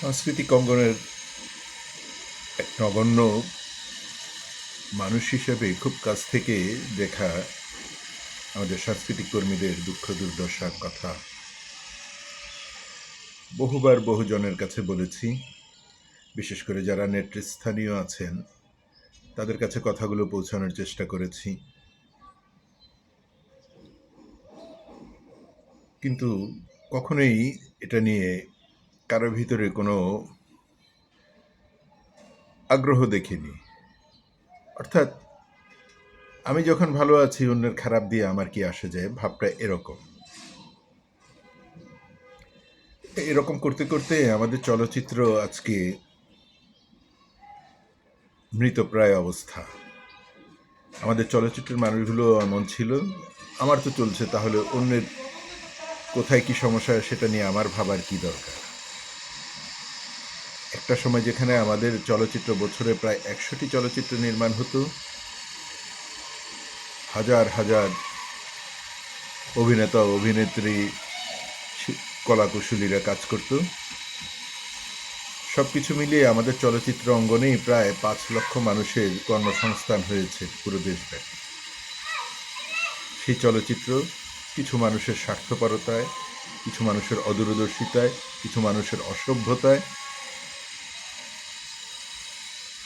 সাংস্কৃতিক অঙ্গনের এক নগণ্য মানুষ হিসেবে খুব কাছ থেকে দেখা আমাদের সাংস্কৃতিক কর্মীদের দুঃখ দুর্দশার কথা বহুবার বহুজনের কাছে বলেছি। বিশেষ করে যারা নেতৃস্থানীয় আছেন তাদের কাছে কথাগুলো পৌঁছানোর চেষ্টা করেছি, কিন্তু কখনোই এটা নিয়ে কারো ভিতরে কোনো আগ্রহ দেখিনি। অর্থাৎ আমি যখন ভালো আছি অন্যের খারাপ দিয়ে আমার কি আসে যায়, ভাবটা এরকম। এরকম করতে করতে আমাদের চলচ্চিত্র আজকে মৃতপ্রায় অবস্থা। আমাদের চলচ্চিত্রের মানুষগুলো এমন ছিল, আমার তো চলছে, তাহলে অন্যের কোথায় কি সমস্যা সেটা নিয়ে আমার ভাবার কি দরকার। একটা সময় যেখানে আমাদের চলচ্চিত্র বছরে প্রায় 100টি চলচ্চিত্র নির্মাণ হতো, হাজার হাজার অভিনেতা অভিনেত্রী কলাকুশলীরা কাজ করত, সব কিছু মিলিয়ে আমাদের চলচ্চিত্র অঙ্গনেই প্রায় 5 লক্ষ মানুষের কর্মসংস্থান হয়েছে পুরো দেশব্যাপী। সেই চলচ্চিত্র কিছু মানুষের স্বার্থপরতায়, কিছু মানুষের অদূরদর্শিতায়, কিছু মানুষের অসভ্যতায়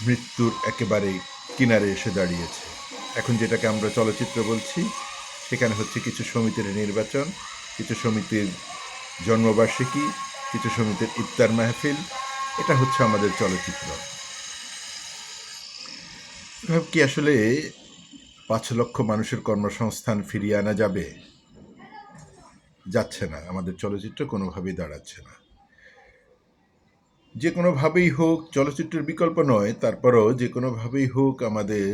মৃত্যুর একেবারে কিনারে এসে দাঁড়িয়েছে। এখন যেটাকে আমরা চলচ্চিত্র বলছি, সেখানে হচ্ছে কিছু সমিতির নির্বাচন, কিছু সমিতির জন্মবার্ষিকী, কিছু সমিতির ইফতার মাহফিল, এটা হচ্ছে আমাদের চলচ্চিত্র। কি আসলে 5 লক্ষ মানুষের কর্মসংস্থান ফিরিয়ে আনা যাবে? যাচ্ছে না, আমাদের চলচ্চিত্র কোনোভাবেই দাঁড়াচ্ছে না। যে কোনোভাবেই হোক, চলচ্চিত্রের বিকল্প নয়, তারপরও যে কোনোভাবেই হোক আমাদের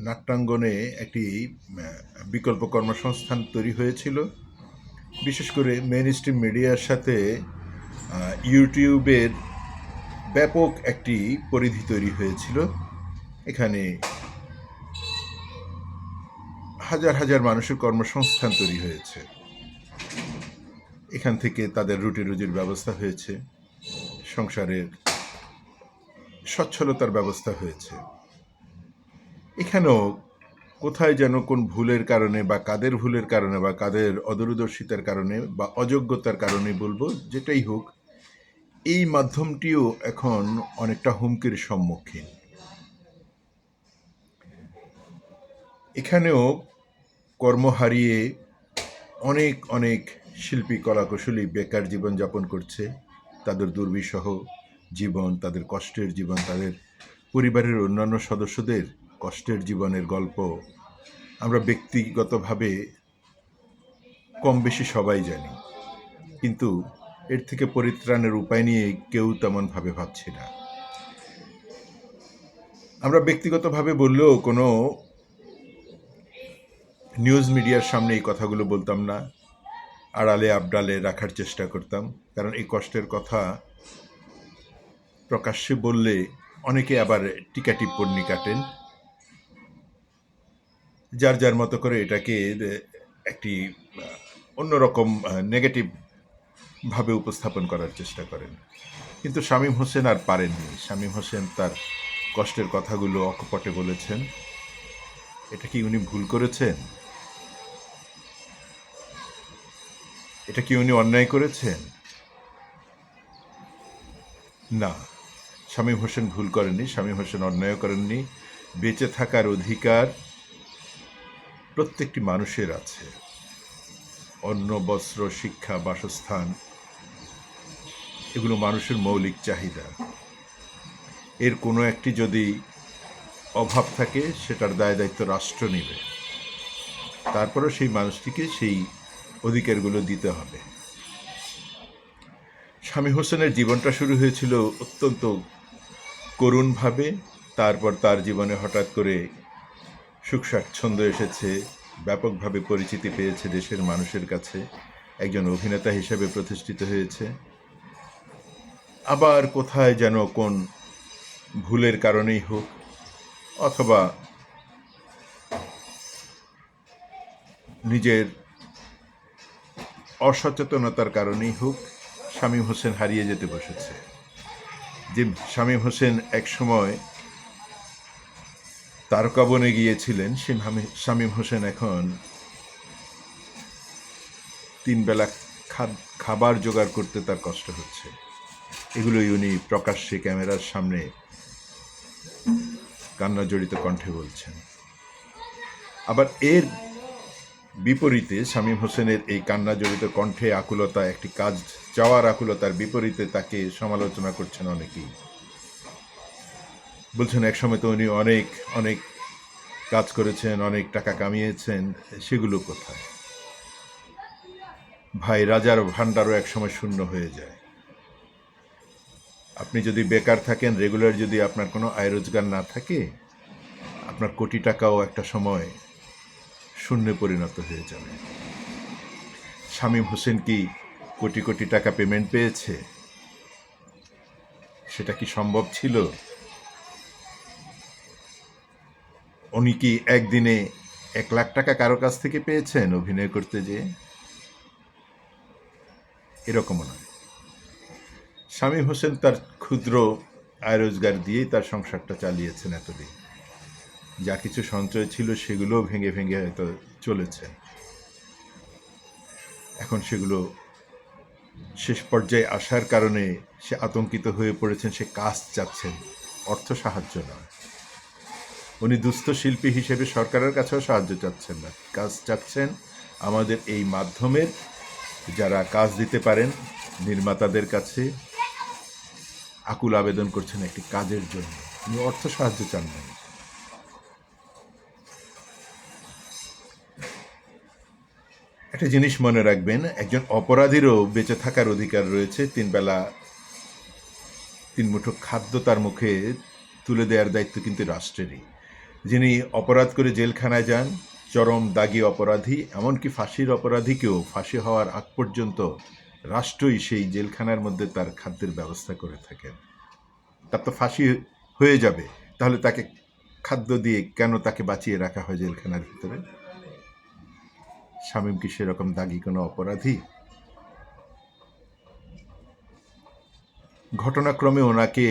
নাট্যাঙ্গনে একটি বিকল্প কর্মসংস্থান তৈরি হয়েছিল। বিশেষ করে মেইন স্ট্রিম মিডিয়ার সাথে ইউটিউবের ব্যাপক একটি পরিধি তৈরি হয়েছিল। এখানে হাজার হাজার মানুষের কর্মসংস্থান তৈরি হয়েছে, এখান থেকে তাদের রুটি রুজির ব্যবস্থা হয়েছে, সংসারের সচ্ছলতার ব্যবস্থা হয়েছে। এখানেও কোথায় যেন কোন ভুলের কারণে বা কাদের ভুলের কারণে বা কাদের অদূরদর্শিতার কারণে বা অযোগ্যতার কারণে বলবো, যেটাই হোক, এই মাধ্যমটিও এখন অনেকটা হুমকির সম্মুখীন। এখানেও কর্ম হারিয়ে অনেক অনেক শিল্পী কলাকুশলী বেকার জীবনযাপন করছে। তাদের দুর্বিষহ জীবন, তাদের কষ্টের জীবন, তাদের পরিবারের অন্যান্য সদস্যদের কষ্টের জীবনের গল্প আমরা ব্যক্তিগতভাবে কম বেশি সবাই জানি, কিন্তু এর থেকে পরিত্রাণের উপায় নিয়ে কেউ তেমনভাবে ভাবছি না। আমরা ব্যক্তিগতভাবে বললেও কোনো নিউজ মিডিয়ার সামনে এই কথাগুলো বলতাম না, আড়ালে আবডালে রাখার চেষ্টা করতাম, কারণ এই কষ্টের কথা প্রকাশ্যে বললে অনেকে আবার টিকা টিপ্পণী কাটেন, যার যার মতো করে এটাকে একটি অন্যরকম নেগেটিভ ভাবে উপস্থাপন করার চেষ্টা করেন। কিন্তু শামীম হোসেন আর পারেননি। শামীম হোসেন তার কষ্টের কথাগুলো অকপটে বলেছেন। এটা কি উনি ভুল করেছেন? এটা কি উনি অন্যায় করেছেন? না, শামীম হোসেন ভুল করেননি, শামীম হোসেন অন্যায় করেননি। বেঁচে থাকার অধিকার প্রত্যেকটি মানুষের আছে। অন্ন, বস্ত্র, শিক্ষা, বাসস্থান, এগুলো মানুষের মৌলিক চাহিদা। এর কোনো একটি যদি অভাব থাকে, সেটার দায় দায়িত্ব রাষ্ট্র নেবে। তারপরেও সেই মানুষটিকে সেই অধিকারগুলো দিতে হবে। শামীম হোসেনের জীবনটা শুরু হয়েছিল অত্যন্ত করুণভাবে, তারপর তার জীবনে হঠাৎ করে সুখ স্বাচ্ছন্দ্য এসেছে, ব্যাপকভাবে পরিচিতি পেয়েছে দেশের মানুষের কাছে, একজন অভিনেতা হিসেবে প্রতিষ্ঠিত হয়েছে। আবার কোথায় যেন কোন ভুলের কারণেই হোক অথবা নিজের অসচেতনতার কারণেই হোক, শামীম হোসেন হারিয়ে যেতে বসেছে। যে শামীম হোসেন একসময় তারকা বনে গিয়েছিলেন, সে শামীম হোসেন এখন 3 বেলা খাবার জোগাড় করতে তার কষ্ট হচ্ছে। এগুলোই উনি প্রকাশ্যে ক্যামেরার সামনে কান্না জড়িত কণ্ঠে বলছেন। আবার এর বিপরীতে শামীম হোসেনের এই কান্না জড়িত কণ্ঠে আকুলতা, একটি কাজ চাওয়ার আকুলতার বিপরীতে তাকে সমালোচনা করছেন অনেকেই। বলছেন একসময় তো উনি অনেক অনেক কাজ করেছেন, অনেক টাকা কামিয়েছেন, সেগুলো কোথায়? ভাই, রাজার ভাণ্ডারও একসময় শূন্য হয়ে যায়। আপনি যদি বেকার থাকেন, রেগুলার যদি আপনার কোনো আয় রোজগার না থাকে, আপনার কোটি টাকাও একটা সময় শূন্যে পরিণত হয়ে যাবে। শামীম হোসেন কি কোটি কোটি টাকা পেমেন্ট পেয়েছে? সেটা কি সম্ভব ছিল? উনি কি একদিনে 1 লাখ টাকা কারো কাছ থেকে পেয়েছেন অভিনয় করতে যেয়ে? এরকমও নয়। শামীম হোসেন তার ক্ষুদ্র আয় রোজগার দিয়েই তার সংসারটা চালিয়েছেন এতদিন। যা কিছু সঞ্চয় ছিল সেগুলোও ভেঙে ভেঙে হয়তো চলেছে। এখন সেগুলো শেষ পর্যায়ে আসার কারণে সে আতঙ্কিত হয়ে পড়েছেন, সে কাজ চাচ্ছেন, অর্থ সাহায্য নয়। উনি দুস্থ শিল্পী হিসেবে সরকারের কাছেও সাহায্য চাচ্ছেন না, কাজ চাচ্ছেন আমাদের এই মাধ্যমের যারা কাজ দিতে পারেন নির্মাতাদের কাছে আকুল আবেদন করছেন একটি কাজের জন্য। উনি অর্থ সাহায্য চান না। একটা জিনিস মনে রাখবেন, একজন অপরাধীরও বেঁচে থাকার অধিকার রয়েছে। 3 বেলা 3 মুঠো খাদ্য তার মুখে তুলে দেওয়ার দায়িত্ব কিন্তু রাষ্ট্রেরই। যিনি অপরাধ করে জেলখানায় যান, চরম দাগী অপরাধী, এমনকি ফাঁসির অপরাধীকেও ফাঁসি হওয়ার আগ পর্যন্ত রাষ্ট্রই সেই জেলখানার মধ্যে তার খাদ্যের ব্যবস্থা করে থাকেন। তার তো ফাঁসি হয়ে যাবে, তাহলে তাকে খাদ্য দিয়ে কেন তাকে বাঁচিয়ে রাখা হয় জেলখানার ভিতরে? শামীম কি সেরকম দাগী কোনো অপরাধী? ঘটনাক্রমে ওনাকে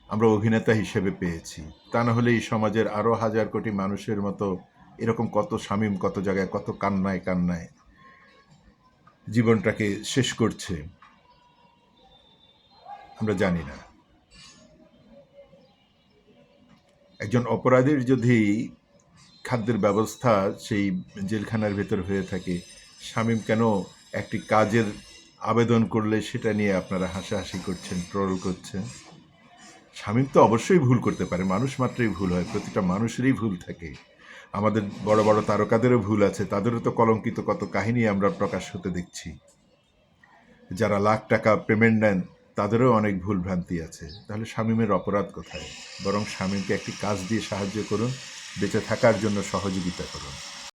আমরা অভিনেতা হিসেবে পেয়েছি, তা না হলে এই সমাজের আরও হাজার কোটি মানুষের মতো এরকম কত শামীম কত জায়গায় কত কান্নায় কান্নায় জীবনটাকে শেষ করছে, আমরা জানি না। একজন অপরাধীর যদি খাদ্যের ব্যবস্থা সেই জেলখানার ভেতর হয়ে থাকে, শামীম কেন একটি কাজের আবেদন করলে সেটা নিয়ে আপনারা হাসাহাসি করছেন, ট্রল করছেন? শামীম তো অবশ্যই ভুল করতে পারে, মানুষ মাত্রই ভুল হয়, প্রতিটা মানুষেরই ভুল থাকে। আমাদের বড় বড় তারকাদেরও ভুল আছে, তাদেরও তো কলঙ্কিত কত কাহিনী আমরা প্রকাশ হতে দেখছি। যারা লাখ টাকা পেমেন্ট নেন তাদেরও অনেক ভুল ভ্রান্তি আছে। তাহলে শামীমের অপরাধ কোথায়? বরং শামীমকে একটি কাজ দিয়ে সাহায্য করুন, বেঁচে থাকার জন্য সহযোগিতা করুন।